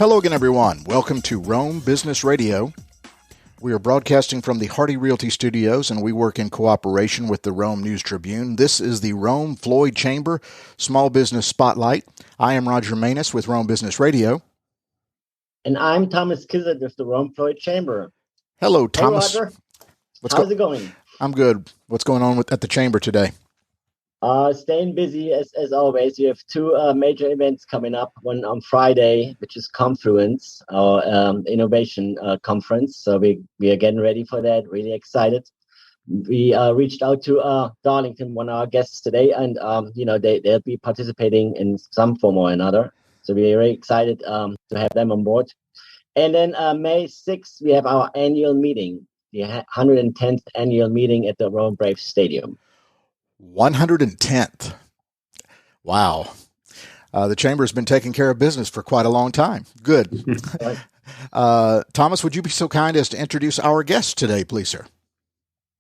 Hello again, everyone. Welcome to Rome Business Radio. We are broadcasting from the Hardy Realty Studios, and we work in cooperation with the Rome News Tribune. This is the Rome Floyd Chamber Small Business Spotlight. I am Roger Manus with Rome Business Radio. And I'm Thomas Kizzard with the Rome Floyd Chamber. Hello, Thomas. Hey, Roger. How's it going? I'm good. What's going on at the Chamber today? Staying busy as always. We have two major events coming up. One on Friday, which is Confluence, our innovation conference. So we are getting ready for that. Really excited. We reached out to Darlington, one of our guests today, and they'll be participating in some form or another. So we're very excited to have them on board. And then May 6th, we have our annual meeting, the 110th annual meeting at the Rome Braves Stadium. 110th. Wow. The Chamber has been taking care of business for quite a long time. Good. Thomas, would you be so kind as to introduce our guest today, please, sir?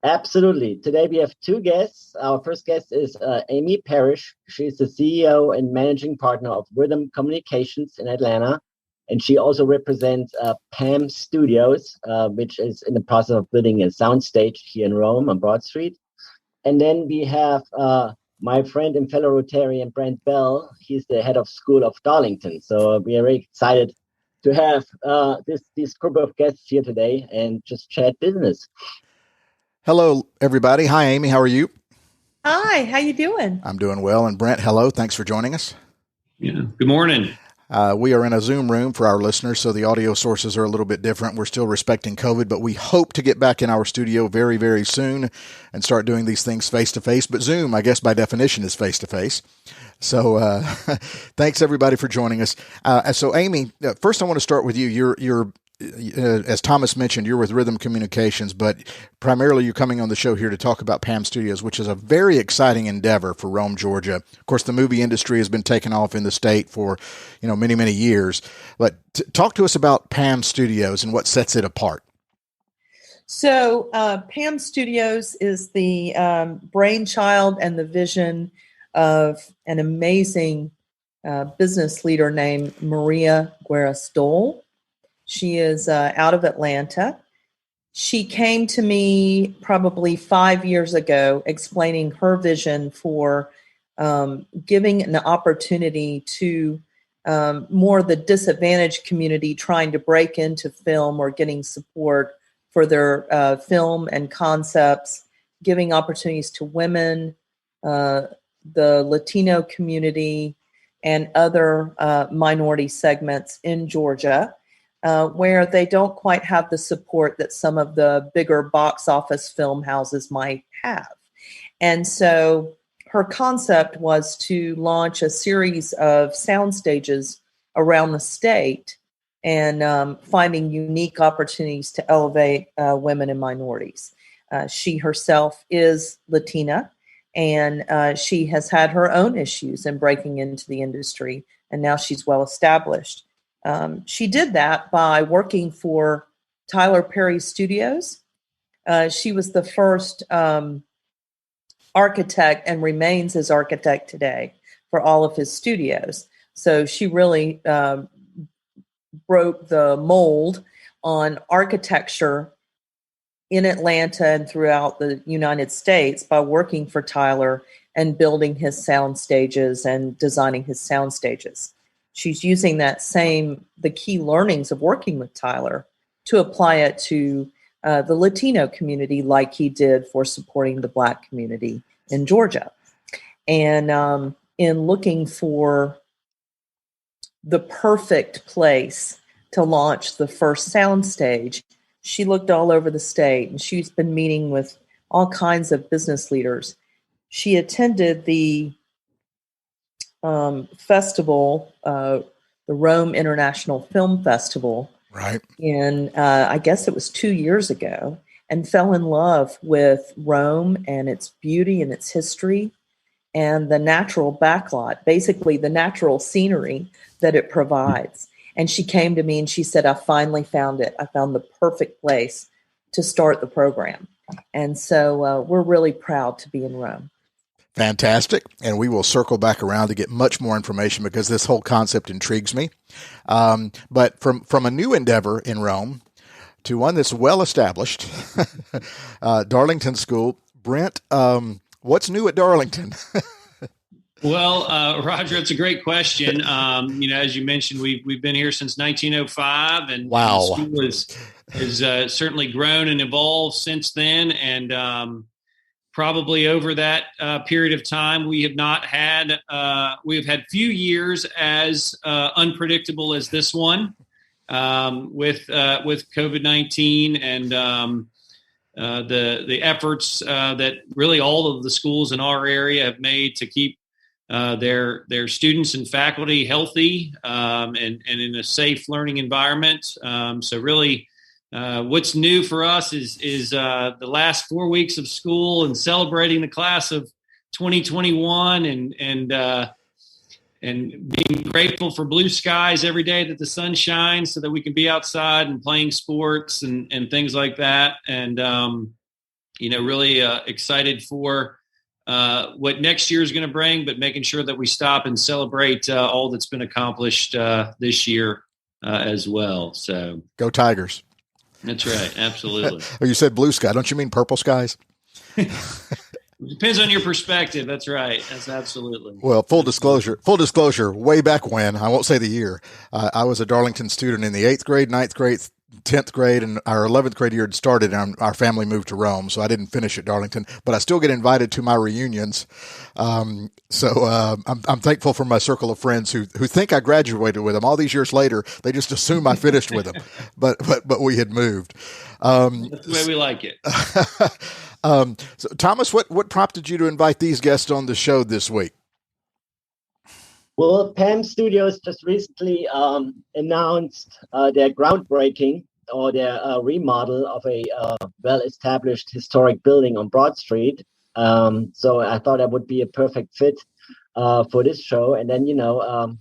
Absolutely. Today we have two guests. Our first guest is Amy Parrish. She's the CEO and managing partner of Rhythm Communications in Atlanta. And she also represents PAM Studios, which is in the process of building a soundstage here in Rome on Broad Street. And then we have my friend and fellow Rotarian, Brent Bell. He's the head of school of Darlington. So we are very excited to have this group of guests here today and just chat business. Hello, everybody. Hi, Amy. How are you? Hi. How you doing? I'm doing well. And Brent, hello. Thanks for joining us. Yeah. Good morning. We are in a Zoom room for our listeners, so the audio sources are a little bit different. We're still respecting COVID, but we hope to get back in our studio very, very soon and start doing these things face-to-face. But Zoom, I guess by definition, is face-to-face. So thanks, everybody, for joining us. So, Amy, first I want to start with you. You're as Thomas mentioned, you're with Rhythm Communications, but primarily you're coming on the show here to talk about PAM Studios, which is a very exciting endeavor for Rome, Georgia. Of course, the movie industry has been taking off in the state for, many, many years. But talk to us about PAM Studios and what sets it apart. So PAM Studios is the brainchild and the vision of an amazing business leader named Maria Guerra-Stoll. She is out of Atlanta. She came to me probably 5 years ago explaining her vision for giving an opportunity to more the disadvantaged community trying to break into film or getting support for their film and concepts, giving opportunities to women, the Latino community, and other minority segments in Georgia. Where they don't quite have the support that some of the bigger box office film houses might have. And so her concept was to launch a series of sound stages around the state and finding unique opportunities to elevate women and minorities. She herself is Latina, and she has had her own issues in breaking into the industry, and now she's well established. She did that by working for Tyler Perry Studios. She was the first architect and remains his architect today for all of his studios. So she really broke the mold on architecture in Atlanta and throughout the United States by working for Tyler and building his sound stages and designing his sound stages. She's using the key learnings of working with Tyler to apply it to the Latino community like he did for supporting the Black community in Georgia. And in looking for the perfect place to launch the first soundstage, she looked all over the state, and she's been meeting with all kinds of business leaders. She attended the festival, the Rome International Film Festival, right? And I guess it was 2 years ago, and fell in love with Rome and its beauty and its history and the natural backlot, basically the natural scenery that it provides. And she came to me and she said, I finally found it. I found the perfect place to start the program. And so we're really proud to be in Rome. Fantastic. And we will circle back around to get much more information because this whole concept intrigues me. But from a new endeavor in Rome to one that's well established, Darlington School. Brent, what's new at Darlington? Well, Roger, it's a great question. As you mentioned, we've been here since 1905, and wow, the school has certainly grown and evolved since then. And probably over that period of time, we've had few years as unpredictable as this one with COVID-19 and the efforts that really all of the schools in our area have made to keep their students and faculty healthy and in a safe learning environment. So really, what's new for us is the last 4 weeks of school and celebrating the class of 2021 and being grateful for blue skies every day that the sun shines so that we can be outside and playing sports and things like that. And, really excited for what next year is going to bring, but making sure that we stop and celebrate all that's been accomplished this year as well. So go Tigers. That's right. Absolutely. Oh, you said blue sky. Don't you mean purple skies? Depends on your perspective. That's right. That's absolutely. Well, full disclosure, way back when, I won't say the year, I was a Darlington student in the 8th grade, 9th grade, 10th grade, and our 11th grade year had started, and our family moved to Rome, so I didn't finish at Darlington, but I still get invited to my reunions. So I'm thankful for my circle of friends who think I graduated with them. All these years later, they just assume I finished with them, but we had moved. That's the way we like it. So Thomas, what prompted you to invite these guests on the show this week? Well, PAM Studios just recently announced their groundbreaking or their remodel of a well-established historic building on Broad Street. So I thought that would be a perfect fit for this show. And then,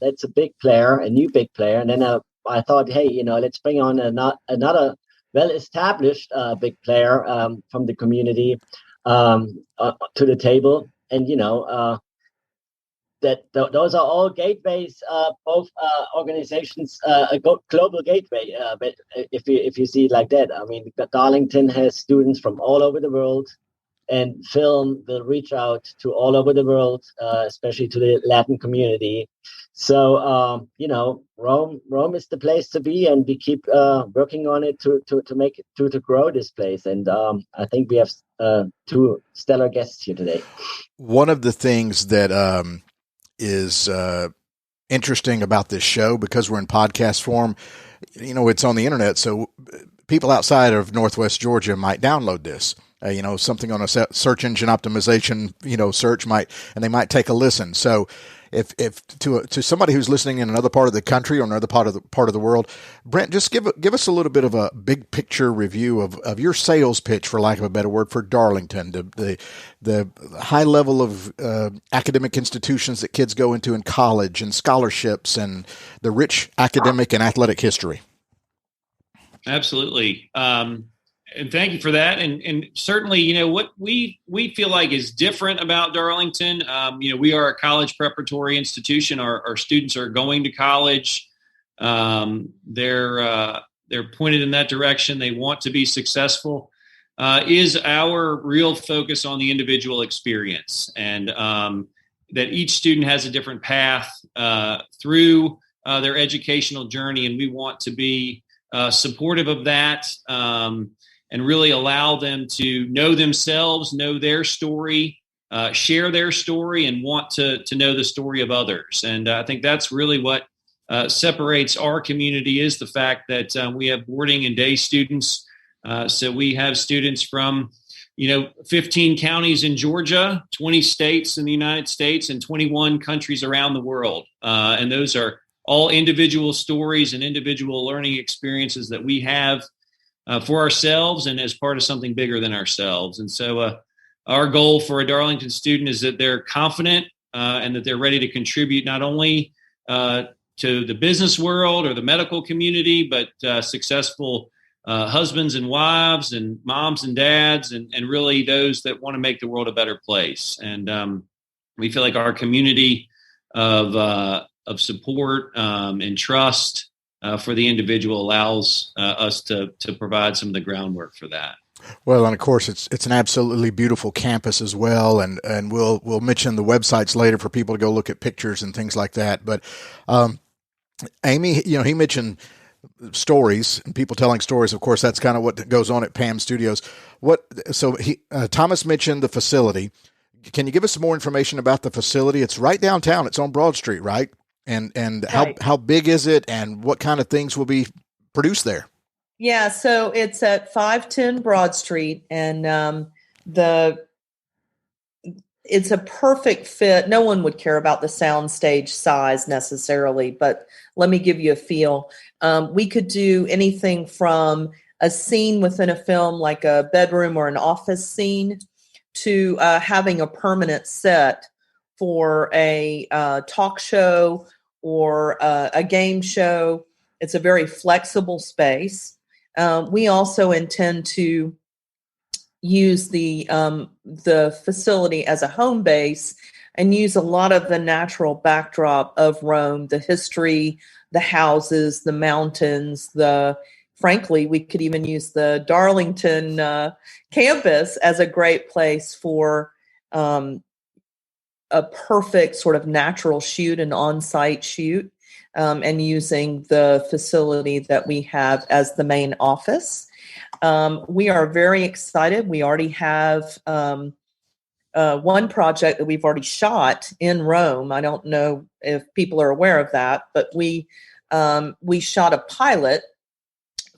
that's a big player, a new big player. And then I thought, hey, let's bring on another well-established big player from the community to the table. And, those are all gateways, both organizations, a global gateway. But if you see it like that, I mean, Darlington has students from all over the world, and film will reach out to all over the world, especially to the Latin community. So Rome is the place to be, and we keep working on it to make it to grow this place. And I think we have two stellar guests here today. One of the things that is interesting about this show, because we're in podcast form, it's on the internet, so people outside of Northwest Georgia might download this. Something on a search engine optimization, search and they might take a listen. So if to somebody who's listening in another part of the country or another part of the world, Brent, just give us a little bit of a big picture review of your sales pitch, for lack of a better word, for Darlington, the high level of academic institutions that kids go into in college and scholarships and the rich academic and athletic history. Absolutely. And thank you for that. And certainly, what we feel like is different about Darlington. We are a college preparatory institution. Our students are going to college. They're pointed in that direction. They want to be successful. Is our real focus on the individual experience, and that each student has a different path through their educational journey, and we want to be supportive of that. And really allow them to know themselves, know their story, share their story, and want to know the story of others. And I think that's really what separates our community, is the fact that we have boarding and day students. So we have students from, 15 counties in Georgia, 20 states in the United States, and 21 countries around the world. And those are all individual stories and individual learning experiences that we have for ourselves and as part of something bigger than ourselves. And so our goal for a Darlington student is that they're confident and that they're ready to contribute not only to the business world or the medical community, but successful husbands and wives and moms and dads and really those that want to make the world a better place. And We feel like our community of support and trust for the individual allows us to provide some of the groundwork for that. Well, and of course, it's an absolutely beautiful campus as well, and we'll mention the websites later for people to go look at pictures and things like that. But Amy, he mentioned stories and people telling stories. Of course, that's kind of what goes on at PAM Studios. Thomas mentioned the facility. Can you give us some more information about the facility? It's right downtown. It's on Broad Street, right? And Right. how big is it, and what kind of things will be produced there? Yeah, so it's at 510 Broad Street, and it's a perfect fit. No one would care about the soundstage size necessarily, but let me give you a feel. We could do anything from a scene within a film, like a bedroom or an office scene, to having a permanent set for a talk show or a game show. It's a very flexible space. We also intend to use the facility as a home base and use a lot of the natural backdrop of Rome, the history, the houses, the mountains, frankly, we could even use the Darlington campus as a great place for a perfect sort of natural shoot, an on-site shoot, and using the facility that we have as the main office. We are very excited. We already have one project that we've already shot in Rome. I don't know if people are aware of that, but we shot a pilot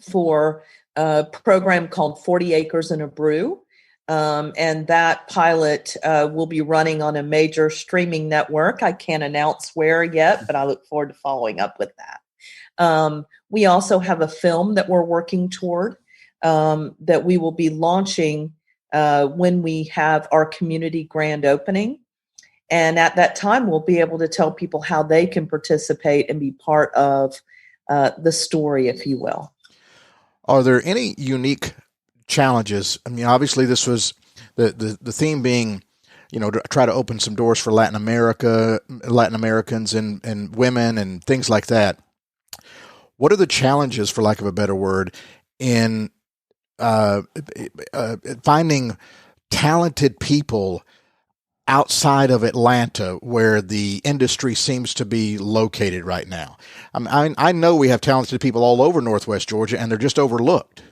for a program called 40 Acres and a Brew. And that pilot will be running on a major streaming network. I can't announce where yet, but I look forward to following up with that. We also have a film that we're working toward that we will be launching when we have our community grand opening. And at that time, we'll be able to tell people how they can participate and be part of the story, if you will. Are there any unique challenges? I mean, obviously this was the theme being, to try to open some doors for Latin Americans and women and things like that. What are the challenges, for lack of a better word, in finding talented people outside of Atlanta, where the industry seems to be located right now? I know we have talented people all over Northwest Georgia, and they're just overlooked.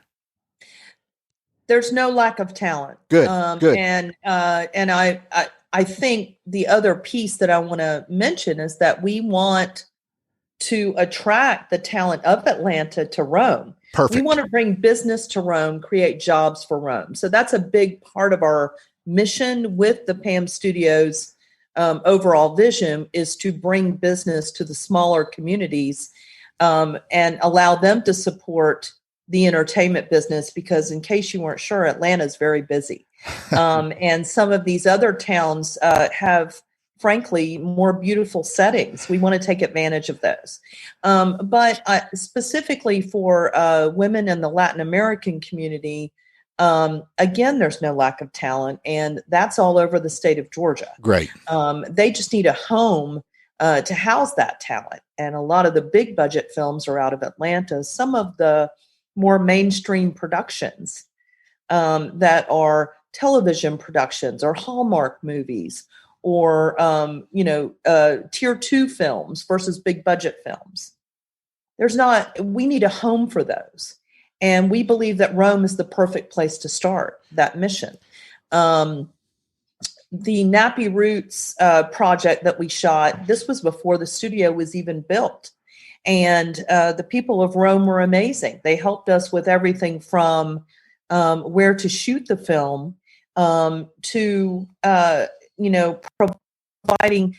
There's no lack of talent. Good. And I think the other piece that I want to mention is that we want to attract the talent of Atlanta to Rome. Perfect. We want to bring business to Rome, create jobs for Rome. So that's a big part of our mission with the PAM Studios overall vision, is to bring business to the smaller communities and allow them to support the entertainment business, because in case you weren't sure, Atlanta is very busy. And some of these other towns have, frankly, more beautiful settings. We want to take advantage of those. But specifically for women in the Latin American community, again, there's no lack of talent, and that's all over the state of Georgia. Great. They just need a home to house that talent. And a lot of the big budget films are out of Atlanta. Some of the more mainstream productions that are television productions or Hallmark movies or, tier 2 films versus big budget films. We need a home for those. And we believe that Rome is the perfect place to start that mission. The Nappy Roots project that we shot, this was before the studio was even built. And the people of Rome were amazing. They helped us with everything from where to shoot the film to, providing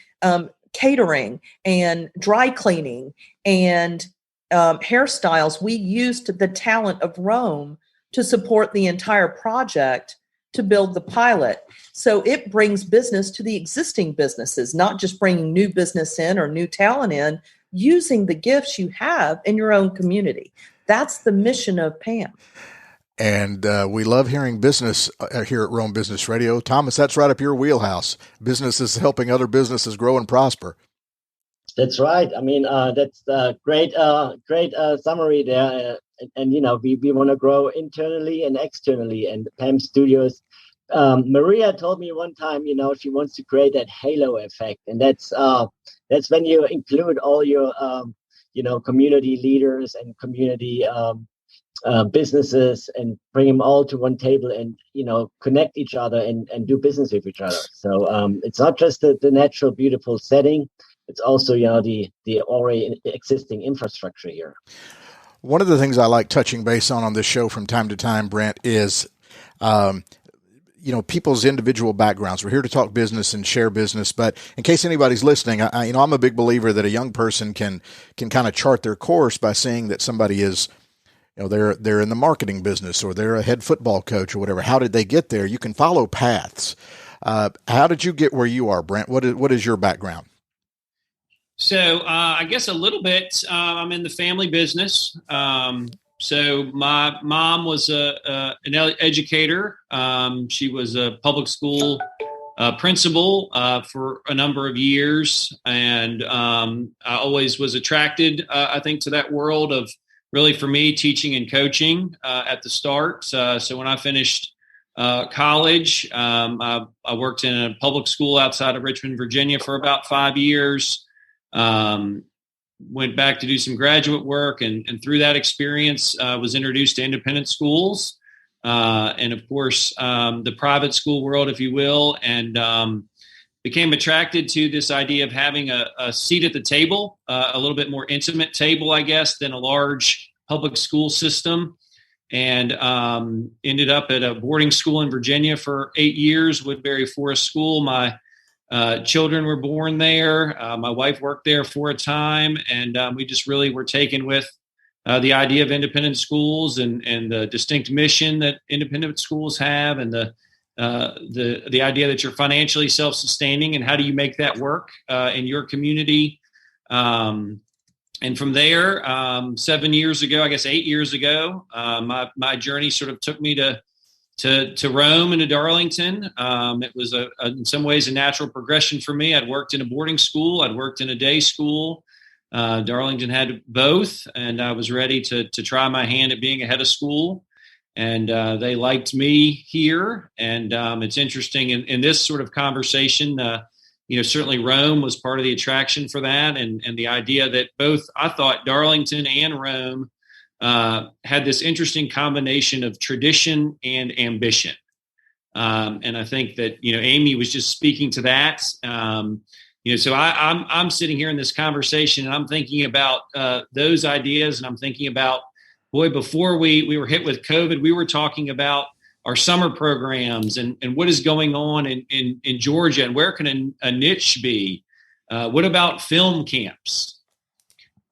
catering and dry cleaning and hairstyles. We used the talent of Rome to support the entire project to build the pilot. So it brings business to the existing businesses, not just bringing new business in or new talent in, using the gifts you have in your own community. That's the mission of PAM. And we love hearing business here at Rome Business Radio. Thomas, that's right up your wheelhouse. Businesses helping other businesses grow and prosper. That's right. I mean, that's a great summary there. And we want to grow internally and externally. And PAM Studios, Maria told me one time, she wants to create that halo effect. And that's when you include all your, community leaders and community businesses and bring them all to one table and, connect each other and do business with each other. So it's not just the natural, beautiful setting. It's also, the already existing infrastructure here. One of the things I like touching base on this show from time to time, Brent, is, people's individual backgrounds. We're here to talk business and share business, but in case anybody's listening, I'm a big believer that a young person can kind of chart their course by seeing that somebody is, they're in the marketing business or they're a head football coach or whatever. How did they get there? You can follow paths. How did you get where you are, Brent? What is your background? So I guess a little bit, I'm in the family business. So my mom was an educator. She was a public school principal for a number of years. And I always was attracted, I think, to that world of really, for me, teaching and coaching at the start. So when I finished college, I worked in a public school outside of Richmond, Virginia for about 5 years. Went back to do some graduate work, and through that experience was introduced to independent schools and, of course, the private school world, if you will, and became attracted to this idea of having a seat at the table, a little bit more intimate table, I guess, than a large public school system, and ended up at a boarding school in Virginia for 8 years, Woodbury Forest School. My children were born there. My wife worked there for a time, and we just really were taken with the idea of independent schools and the distinct mission that independent schools have, and the idea that you're financially self-sustaining, and how do you make that work in your community. And from there, 7 years ago, I guess 8 years ago, my journey sort of took me to Rome and to Darlington. It was in some ways a natural progression for me. I'd worked in a boarding school. I'd worked in a day school. Darlington had both, and I was ready to try my hand at being a head of school. And they liked me here. And it's interesting in this sort of conversation, certainly Rome was part of the attraction for that. And the idea that both, I thought, Darlington and Rome had this interesting combination of tradition and ambition. And I think that, Amy was just speaking to that. So I'm sitting here in this conversation, and I'm thinking about those ideas, and I'm thinking about, boy, before we were hit with COVID, we were talking about our summer programs and what is going on in Georgia, and where can a niche be? What about film camps?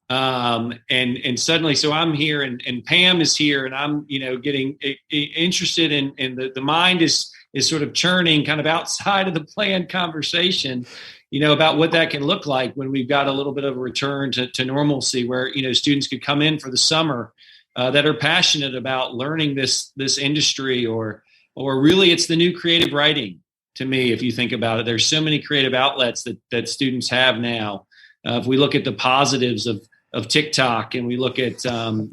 And suddenly, so I'm here, and Pam is here, and I'm, getting interested in the mind is sort of churning kind of outside of the planned conversation, about what that can look like when we've got a little bit of a return to normalcy, where, students could come in for the summer that are passionate about learning this industry, or really it's the new creative writing to me. If you think about it, there's so many creative outlets that students have now. If we look at the positives of TikTok, and we look at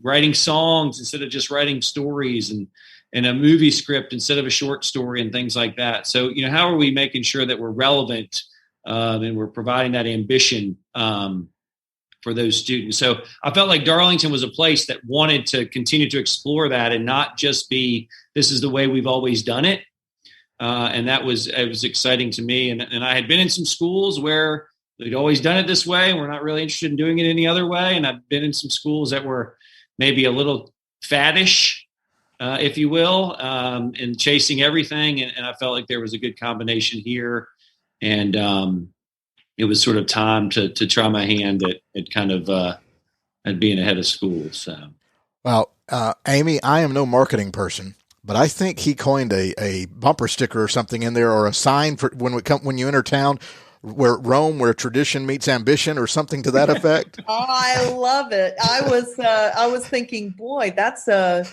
writing songs instead of just writing stories, and a movie script instead of a short story, and things like that. So, how are we making sure that we're relevant and we're providing that ambition for those students? So I felt like Darlington was a place that wanted to continue to explore that, and not just be, this is the way we've always done it. And it was exciting to me. And I had been in some schools where they'd always done it this way, and we're not really interested in doing it any other way. And I've been in some schools that were maybe a little faddish, if you will, and chasing everything. And I felt like there was a good combination here. And it was sort of time to try my hand at kind of at being a head of school. So, well, Amy, I am no marketing person, but I think he coined a bumper sticker or something in there, or a sign for when you enter town, where tradition meets ambition, or something to that effect. Oh, I love it. I was thinking, boy, that's a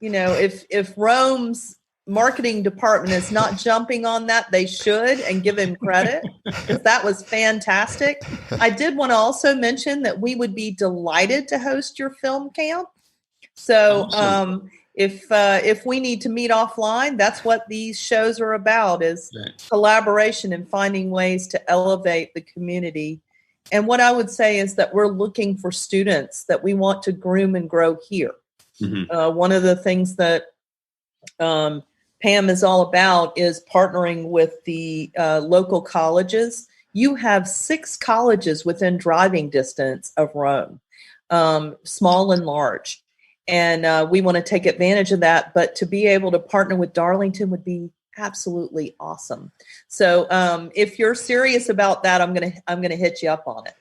if Rome's marketing department is not jumping on that, they should, and give him credit, because that was fantastic. I did want to also mention that we would be delighted to host your film camp. So Awesome. If we need to meet offline, that's what these shows are about, is collaboration and finding ways to elevate the community. And what I would say is that we're looking for students that we want to groom and grow here. Mm-hmm. One of the things that PAM is all about is partnering with the local colleges. You have 6 colleges within driving distance of Rome, small and large. And we want to take advantage of that. But to be able to partner with Darlington would be absolutely awesome. So if you're serious about that, I'm gonna hit you up on it.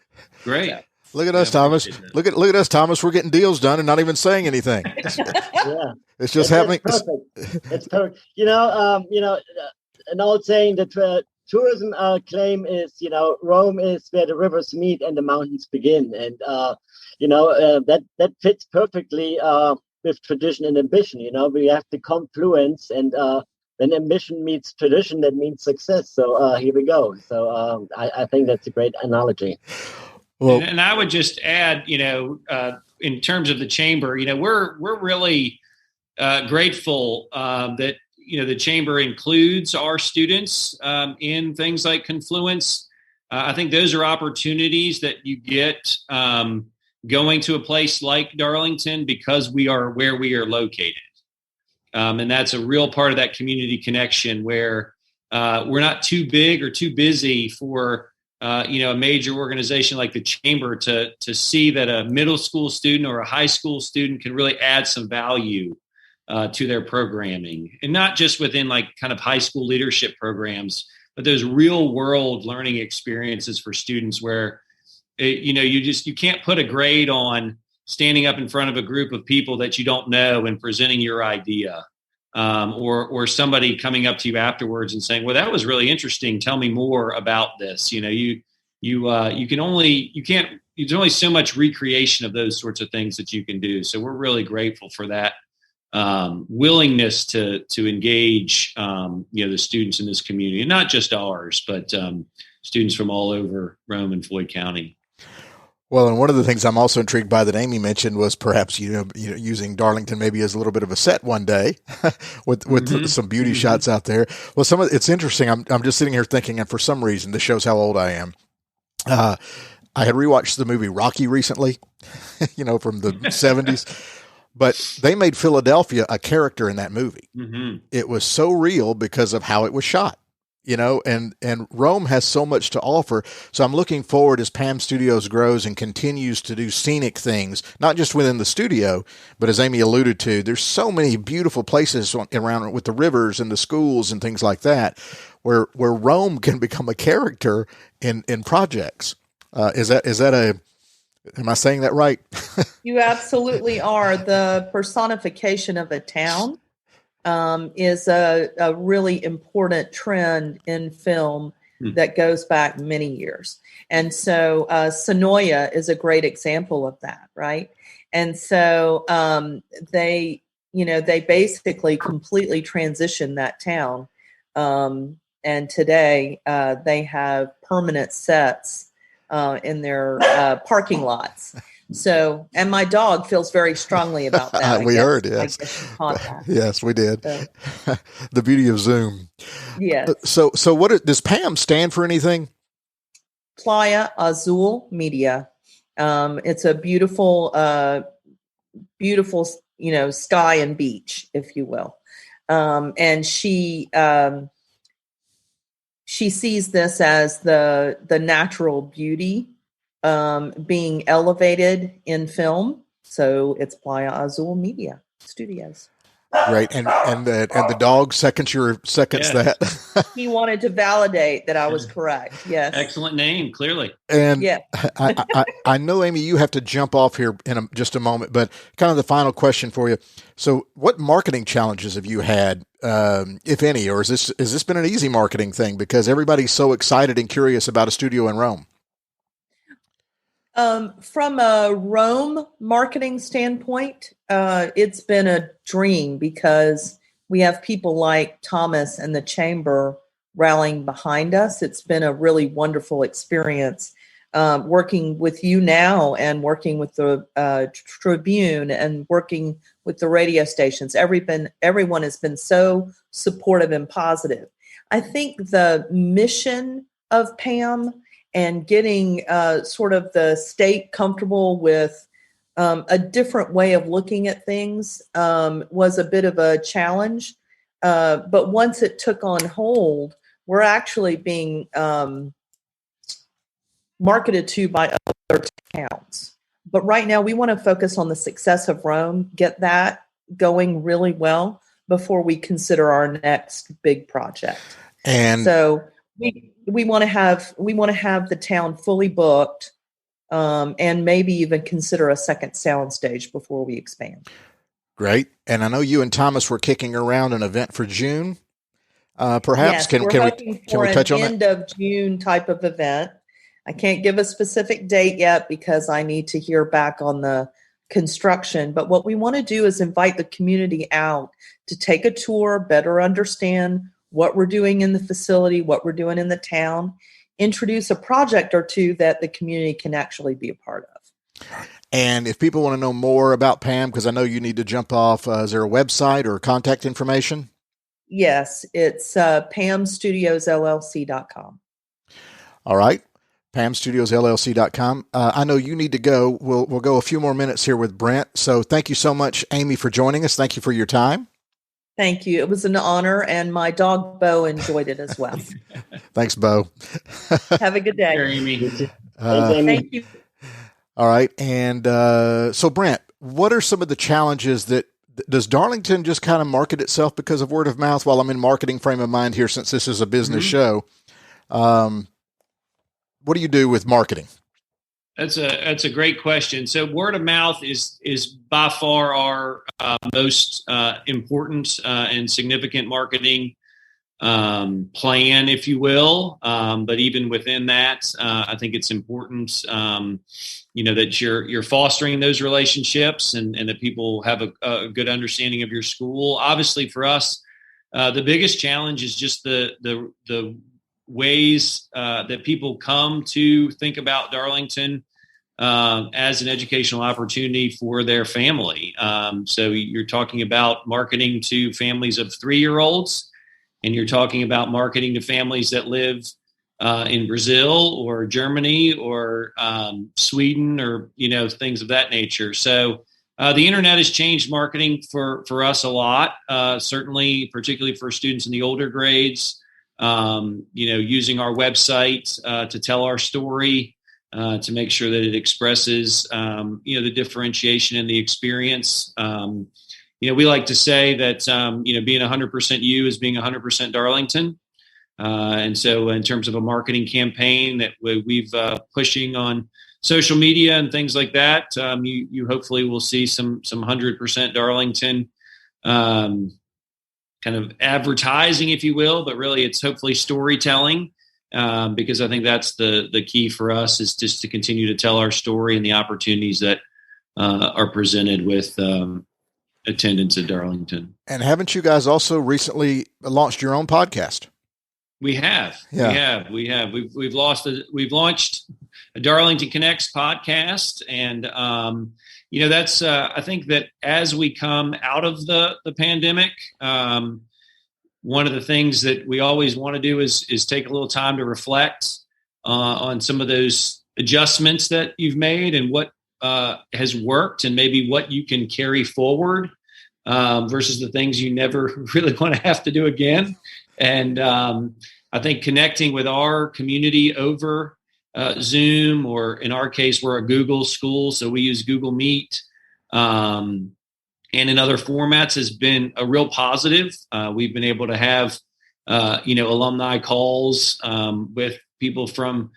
Great. So. Look at us, Thomas. Look at us, Thomas. We're getting deals done and not even saying anything. Yeah, it's just happening. It's perfect. It's perfect. An old saying that tourism claim is, Rome is where the rivers meet and the mountains begin, and that fits perfectly with tradition and ambition. We have the confluence, and when ambition meets tradition, that means success. So here we go. So I think that's a great analogy. Well, and I would just add, in terms of the chamber, we're really grateful that the chamber includes our students in things like Confluence. I think those are opportunities that you get going to a place like Darlington because we are where we are located, and that's a real part of that community connection where we're not too big or too busy for. A major organization like the chamber to see that a middle school student or a high school student can really add some value to their programming, and not just within like kind of high school leadership programs, but those real world learning experiences for students where, you can't put a grade on standing up in front of a group of people that you don't know and presenting your idea. Or somebody coming up to you afterwards and saying, well, that was really interesting. Tell me more about this. There's only so much recreation of those sorts of things that you can do. So we're really grateful for that willingness to engage, the students in this community, and not just ours, but students from all over Rome and Floyd County. Well, and one of the things I'm also intrigued by that Amy mentioned was perhaps using Darlington maybe as a little bit of a set one day with some beauty shots out there. Well, it's interesting. I'm just sitting here thinking, and for some reason, this shows how old I am. I had rewatched the movie Rocky recently, from the 70s, but they made Philadelphia a character in that movie. Mm-hmm. It was so real because of how it was shot. And Rome has so much to offer. So I'm looking forward as PAM Studios grows and continues to do scenic things, not just within the studio, but as Amy alluded to, there's so many beautiful places around with the rivers and the schools and things like that, where Rome can become a character in projects. Am I saying that right? You absolutely are. The personification of a town is a really important trend in film that goes back many years. And so Sonoya is a great example of that, right? And so they basically completely transitioned that town. And today they have permanent sets in their parking lots. So, and my dog feels very strongly about that. We heard, yes. Yes, we did. So. The beauty of Zoom. Yes. So does PAM stand for anything? Playa Azul Media. It's a beautiful, sky and beach, if you will. And she sees this as the natural beauty being elevated in film. So it's Playa Azul Media Studios. Great. And the dog seconds that. He wanted to validate that I was correct. Yes. Excellent name, clearly. And yeah. I know, Amy, you have to jump off here in just a moment, but kind of the final question for you. So what marketing challenges have you had, if any, or has this been an easy marketing thing because everybody's so excited and curious about a studio in Rome? From a Rome marketing standpoint, it's been a dream because we have people like Thomas and the Chamber rallying behind us. It's been a really wonderful experience working with you now and working with the Tribune and working with the radio stations. Everyone has been so supportive and positive. I think the mission of PAM and getting sort of the state comfortable with a different way of looking at things was a bit of a challenge. But once it took on hold, we're actually being marketed to by other towns. But right now, we want to focus on the success of Rome, get that going really well before we consider our next big project. And so we want to have the town fully booked, and maybe even consider a second sound stage before we expand. Great. And I know you and Thomas were kicking around an event for June. Perhaps yes, can we touch on that? End of June type of event. I can't give a specific date yet because I need to hear back on the construction. But what we want to do is invite the community out to take a tour, better understand what we're doing in the facility, what we're doing in the town, introduce a project or two that the community can actually be a part of. And if people want to know more about PAM, because I know you need to jump off, is there a website or contact information? Yes, it's pamstudiosllc.com. All right. PAMstudiosllc.com. I know you need to go. We'll go a few more minutes here with Brent. So thank you so much, Amy, for joining us. Thank you for your time. Thank you. It was an honor, and my dog, Bo, enjoyed it as well. Thanks, Bo. Have a good day. Amy. Thank you. All right. And so, Brent, what are some of the challenges does Darlington just kind of market itself because of word of mouth? While I'm in marketing frame of mind here, since this is a business show, what do you do with marketing? That's a great question. So word of mouth is by far our most important and significant marketing plan, if you will. But even within that, I think it's important, that you're fostering those relationships and that people have a good understanding of your school. Obviously, for us, the biggest challenge is just the ways that people come to think about Darlington as an educational opportunity for their family. So you're talking about marketing to families of 3-year-olds, and you're talking about marketing to families that live in Brazil or Germany or Sweden or, things of that nature. So the internet has changed marketing for us a lot, certainly, particularly for students in the older grades, using our website to tell our story, to make sure that it expresses, the differentiation in the experience. We like to say that, being 100% you is being 100% Darlington. And so in terms of a marketing campaign that we've pushing on social media and things like that, you hopefully will see some 100% Darlington kind of advertising, if you will, but really it's hopefully storytelling. Because I think that's the key for us is just to continue to tell our story and the opportunities that are presented with attendance at Darlington. And haven't you guys also recently launched your own podcast? We have. Yeah. We have. We've launched a Darlington Connects podcast, and that's I think that as we come out of the pandemic. One of the things that we always want to do is take a little time to reflect on some of those adjustments that you've made and what has worked and maybe what you can carry forward versus the things you never really want to have to do again. And I think connecting with our community over Zoom, or in our case, we're a Google school, so we use Google Meet. And in other formats has been a real positive. We've been able to have, alumni calls with people from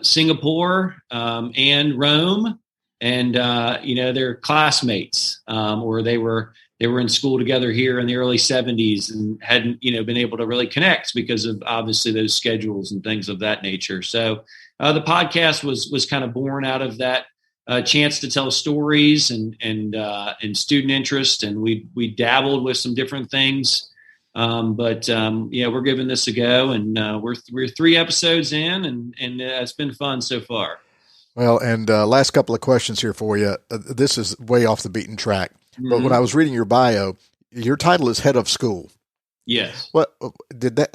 Singapore and Rome, and their classmates, or they were they were in school together here in the early 70s and hadn't, been able to really connect because of obviously those schedules and things of that nature. So the podcast was kind of born out of that chance to tell stories and student interest. And we dabbled with some different things. But we're giving this a go, and we're 3 episodes in, and it's been fun so far. Well, and last couple of questions here for you. This is way off the beaten track, but when I was reading your bio, your title is head of school. Yes. What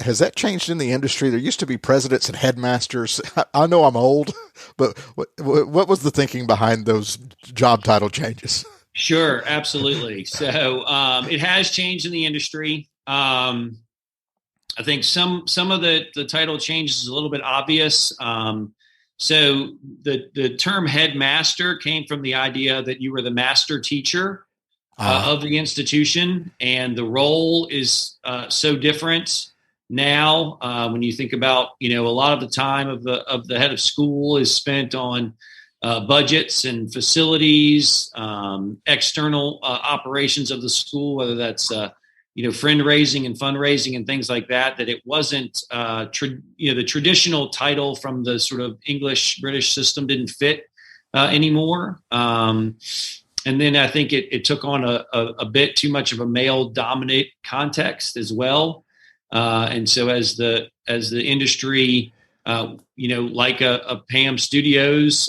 has that changed in the industry? There used to be presidents and headmasters. I know I'm old, but what was the thinking behind those job title changes? Sure, absolutely. So it has changed in the industry. I think some of the title changes is a little bit obvious. So the term headmaster came from the idea that you were the master teacher of the institution, and the role is so different now. When you think about, a lot of the time of the head of school is spent on budgets and facilities, external operations of the school, whether that's friend raising and fundraising and things like that. That it wasn't the traditional title from the sort of English British system didn't fit anymore. And then I think it took on a bit too much of a male dominant context as well. And so as the industry, like a PAM Studios,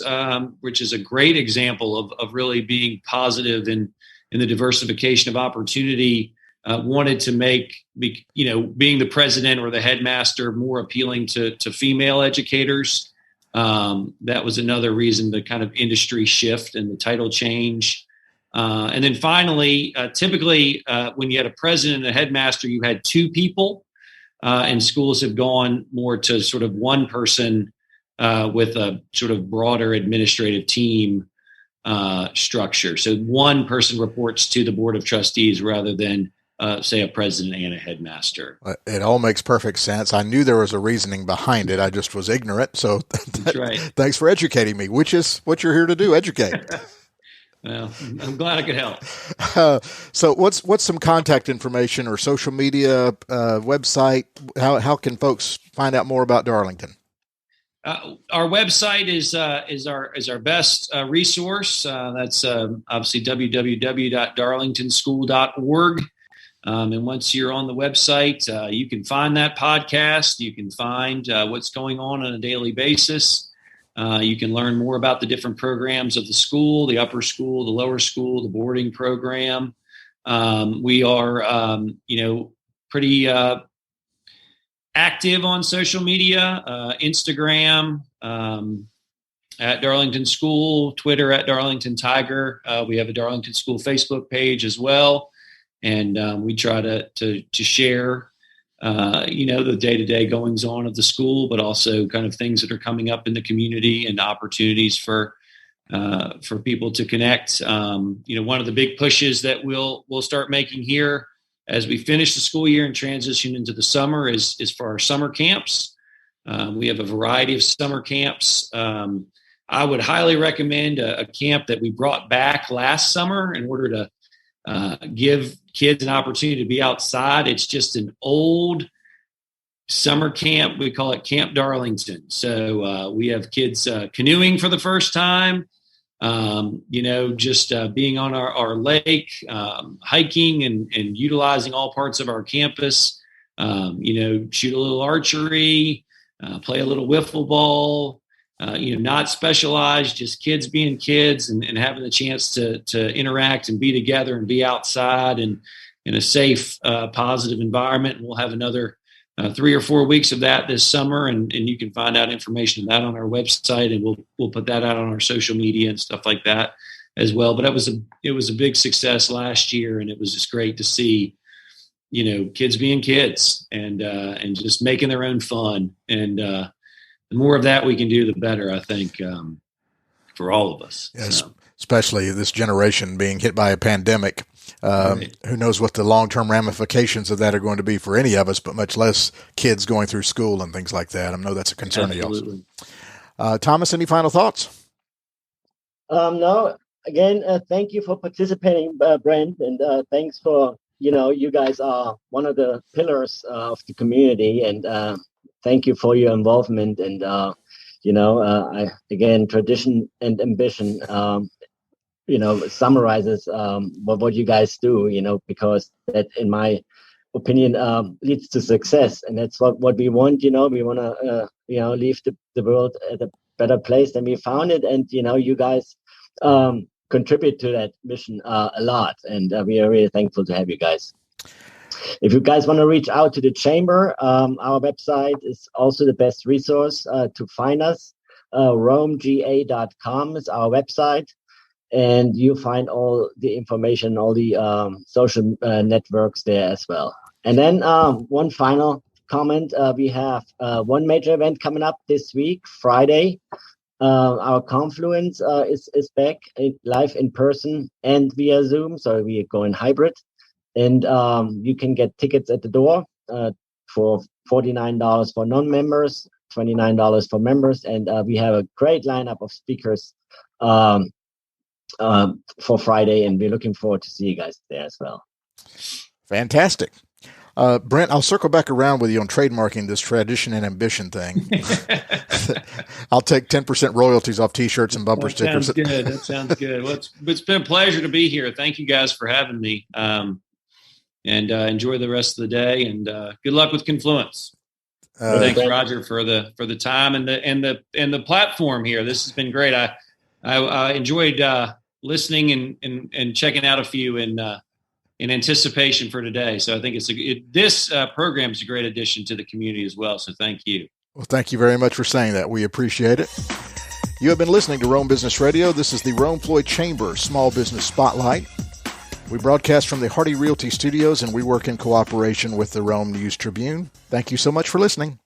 which is a great example of really being positive in the diversification of opportunity, wanted to make, being the president or the headmaster more appealing to female educators. That was another reason, the kind of industry shift and the title change. And then finally, typically when you had a president and a headmaster, you had 2 people, and schools have gone more to sort of 1 person with a sort of broader administrative team structure. So 1 person reports to the board of trustees rather than say a president and a headmaster. It all makes perfect sense. I knew there was a reasoning behind it. I just was ignorant. So That's right. Thanks for educating me, which is what you're here to do, educate. Well, I'm glad I could help. So what's some contact information or social media, website? How can folks find out more about Darlington? Our website is our best resource. That's obviously www.darlingtonschool.org. And once you're on the website, you can find that podcast. You can find what's going on a daily basis. You can learn more about the different programs of the school, the upper school, the lower school, the boarding program. We are, pretty active on social media, Instagram at Darlington School, Twitter at Darlington Tiger. We have a Darlington School Facebook page as well. And we try to share, the day-to-day goings on of the school, but also kind of things that are coming up in the community and opportunities for people to connect. One of the big pushes that we'll start making here as we finish the school year and transition into the summer is for our summer camps. We have a variety of summer camps. I would highly recommend a camp that we brought back last summer in order to give kids an opportunity to be outside. It's just an old summer camp. We call it Camp Darlington. So we have kids canoeing for the first time, just being on our lake, hiking and utilizing all parts of our campus, shoot a little archery, play a little wiffle ball, not specialized, just kids being kids and having the chance to interact and be together and be outside and in a safe, positive environment. And we'll have another 3 or 4 weeks of that this summer. And you can find out information on that on our website, and we'll put that out on our social media and stuff like that as well. But it was a big success last year, and it was just great to see, kids being kids and just making their own fun. And, the more of that we can do, the better, I think, for all of us. Yes, so. Especially this generation being hit by a pandemic. Right. Who knows what the long-term ramifications of that are going to be for any of us, but much less kids going through school and things like that. I know that's a concern of yours. Thomas, any final thoughts? No, again, thank you for participating, Brent, and thanks for, you guys are one of the pillars of the community, and thank you for your involvement. And, again, tradition and ambition, summarizes what you guys do, because that, in my opinion, leads to success. And that's what we want. We want to, leave the world at a better place than we found it. And, you guys contribute to that mission a lot. And we are really thankful to have you guys. If you guys want to reach out to the chamber, our website is also the best resource to find us. RomeGA.com is our website. And you find all the information, all the social networks there as well. And then one final comment. We have one major event coming up this week, Friday. Our Confluence is back live in person and via Zoom. So we are going hybrid. And you can get tickets at the door for $49 for non-members, $29 for members. And we have a great lineup of speakers for Friday, and we're looking forward to see you guys there as well. Fantastic. Brent, I'll circle back around with you on trademarking this tradition and ambition thing. I'll take 10% royalties off T-shirts and bumper stickers. That sounds good. Well, it's been a pleasure to be here. Thank you guys for having me. And enjoy the rest of the day. And good luck with Confluence. Thanks, Roger, for the time and the platform here. This has been great. I enjoyed listening and checking out a few in anticipation for today. So I think this program is a great addition to the community as well. So thank you. Well, thank you very much for saying that. We appreciate it. You have been listening to Rome Business Radio. This is the Rome Floyd Chamber Small Business Spotlight. We broadcast from the Hardy Realty Studios, and we work in cooperation with the Rome News Tribune. Thank you so much for listening.